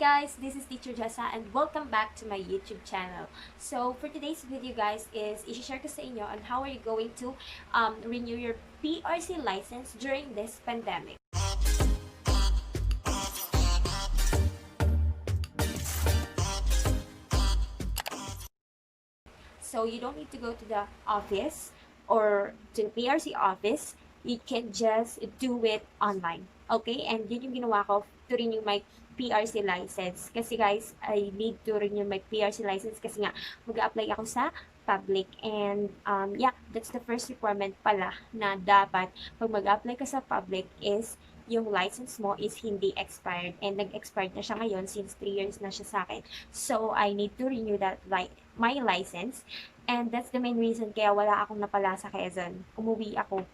guys, this is Teacher Jessa and welcome back to my YouTube channel. So for today's video guys is i-share ko sa inyo on how are you going to renew your PRC license during this pandemic. So you don't need to go to the office or to the PRC office. You can just do it online. Okay? And yun yung ginawa ko to renew my PRC license. Kasi guys, I need to renew my PRC license kasi nga mag-apply ako sa public. And yeah, that's the first requirement pala na dapat pag mag-apply ka sa public is yung license mo is hindi expired. And nag-expired na siya ngayon since 3 years na siya sa akin. So, I need to renew that my license. And that's the main reason kaya wala akong napala sa Quezon. Umuwi ako.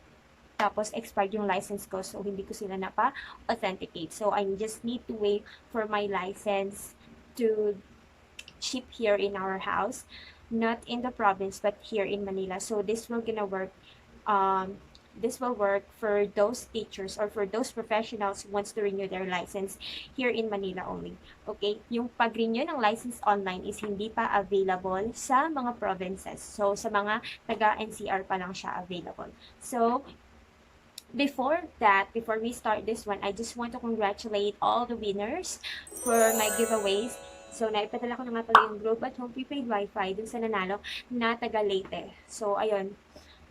Tapos, expired yung license ko. So, hindi ko sila napa-authenticate. So, I just need to wait for my license to ship here in our house. Not in the province, but here in Manila. So, this will work for those teachers or for those professionals who wants to renew their license here in Manila only. Okay? Yung pag-renew ng license online is hindi pa available sa mga provinces. So, sa mga taga-NCR pa lang siya available. So, before we start this one, I just want to congratulate all the winners for my giveaways. So, naipadala ko na nga pala yung Globe at Home Prepaid Wi-Fi dun sa nanalo na taga Leyte. So, ayun,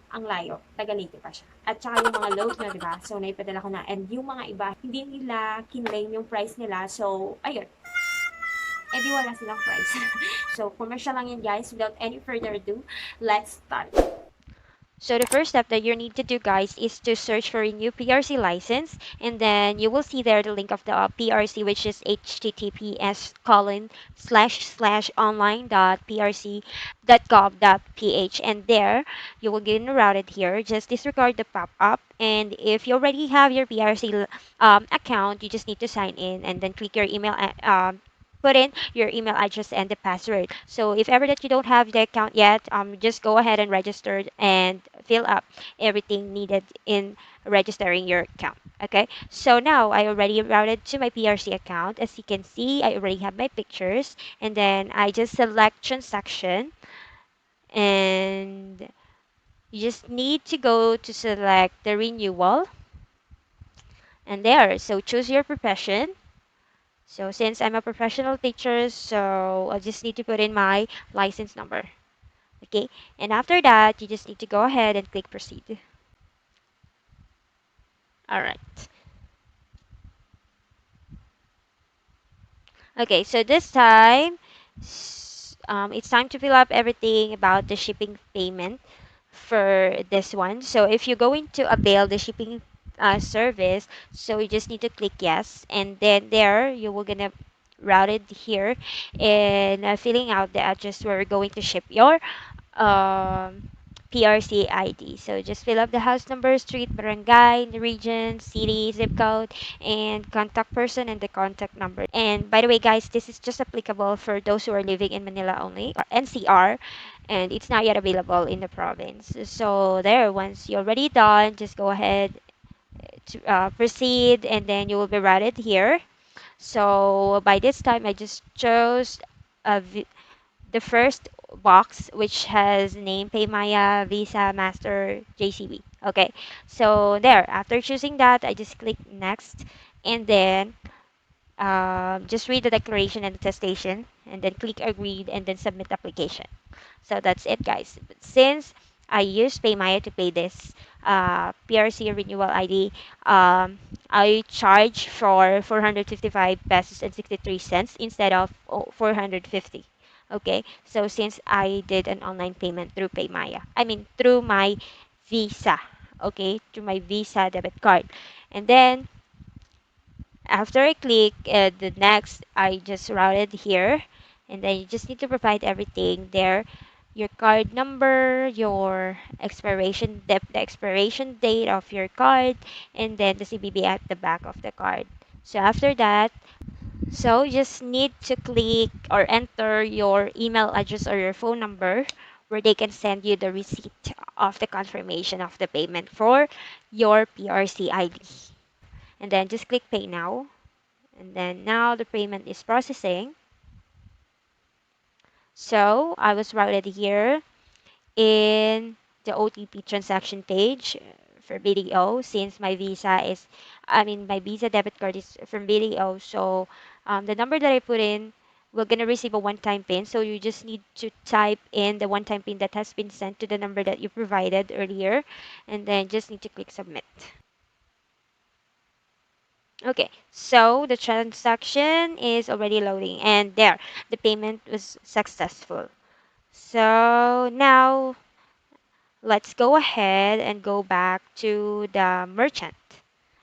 ang layo. Taga Leyte pa siya. At saka yung mga load na, diba? So, naipadala ko na. And yung mga iba, hindi nila kinlaim yung price nila. So, ayun. Eh, di wala silang price. So, commercial lang yun, guys. Without any further ado, let's start. So the first step that you need to do, guys, is to search for a new PRC license, and then you will see there the link of the PRC, which is https://online.prc.gov.ph, and there you will get routed here. Just disregard the pop-up, and if you already have your PRC account, you just need to sign in, and then click your email. Put in your email address and the password. So if ever that you don't have the account yet, just go ahead and register and fill up everything needed in registering your account. Okay, so now I already routed to my PRC account. As you can see, I already have my pictures, and then I just select transaction, and you just need to go to select the renewal, and there, so choose your profession. So since I'm a professional teacher, so I just need to put in my license number. Okay, and after that, you just need to go ahead and click proceed. All right. Okay, so this time, it's time to fill up everything about the shipping payment for this one. So if you're going to avail the shipping service, so you just need to click yes, and then there you will gonna route it here and filling out the address where we're going to ship your um, PRC ID. So just fill up the house number, street, barangay, region, city, zip code, and contact person and the contact number. And by the way, guys, this is just applicable for those who are living in Manila only, or NCR, and it's not yet available in the province. So there, once you're already done, just go ahead to proceed, and then you will be routed here. So by this time, I just chose a the first box, which has name Paymaya, Visa, Master, JCB. Okay, so there, after choosing that, I just click next, and then just read the declaration and attestation, and then click agreed, and then submit application. So that's it, guys. Since I use Paymaya to pay this PRC renewal ID, I charge for 455 pesos and 63 cents instead of 450. Okay, so since I did an online payment through Paymaya, I mean through my Visa, okay, through my Visa debit card, and then after I click the next, I just routed here, and then you just need to provide everything there, your card number, your the expiration date of your card, and then the CVV at the back of the card. So after that, so you just need to click or enter your email address or your phone number where they can send you the receipt of the confirmation of the payment for your PRC ID. And then just click pay now. And then now the payment is processing. So I was routed here in the OTP transaction page for BDO, since my Visa is, I mean, my Visa debit card is from BDO. So the number that I put in, we're going to receive a one-time PIN. So you just need to type in the one-time PIN that has been sent to the number that you provided earlier, and then just need to click submit. Okay, so the transaction is already loading, and there, the payment was successful. So now let's go ahead and go back to the merchant.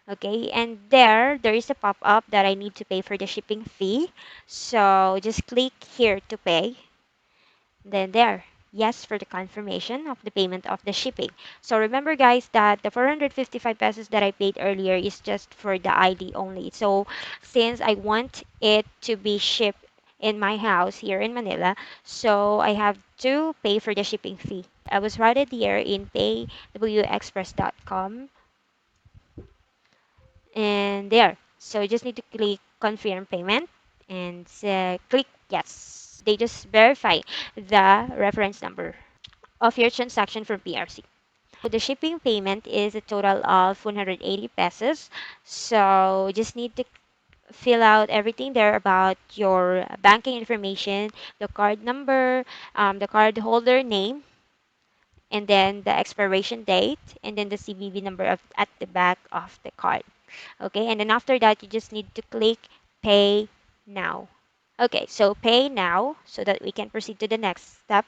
Okay, and there is a pop-up that I need to pay for the shipping fee. So just click here to pay. Then there, yes for the confirmation of the payment of the shipping. So remember guys that the 455 pesos that I paid earlier is just for the ID only. So since I want it to be shipped in my house here in Manila, so I have to pay for the shipping fee. I was routed here in paywexpress.com, and there. So you just need to click confirm payment and click yes. They just verify the reference number of your transaction from PRC. The shipping payment is a total of 180 pesos. So just need to fill out everything there about your banking information, the card number, the card holder name, and then the expiration date, and then the CVV number at the back of the card. Okay, and then after that, you just need to click pay now. Okay, so pay now so that we can proceed to the next step.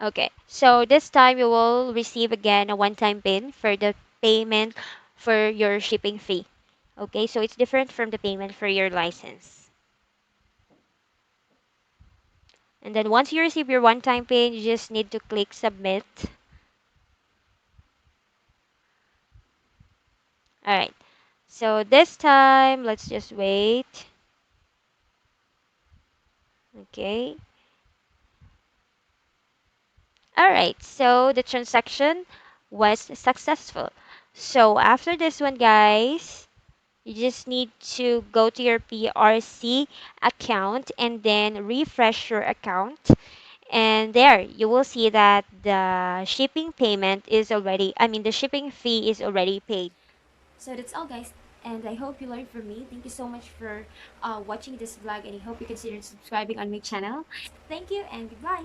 Okay, so this time you will receive again a one-time PIN for the payment for your shipping fee. Okay, so it's different from the payment for your license. And then once you receive your one-time PIN, you just need to click submit. All right, so this time, let's just wait. Okay. All right, so the transaction was successful. So after this one, guys, you just need to go to your PRC account and then refresh your account. And there, you will see that the shipping payment is already, I mean, the shipping fee is already paid. So that's all, guys. And I hope you learned from me. Thank you so much for watching this vlog, and I hope you consider subscribing on my channel. Thank you and goodbye.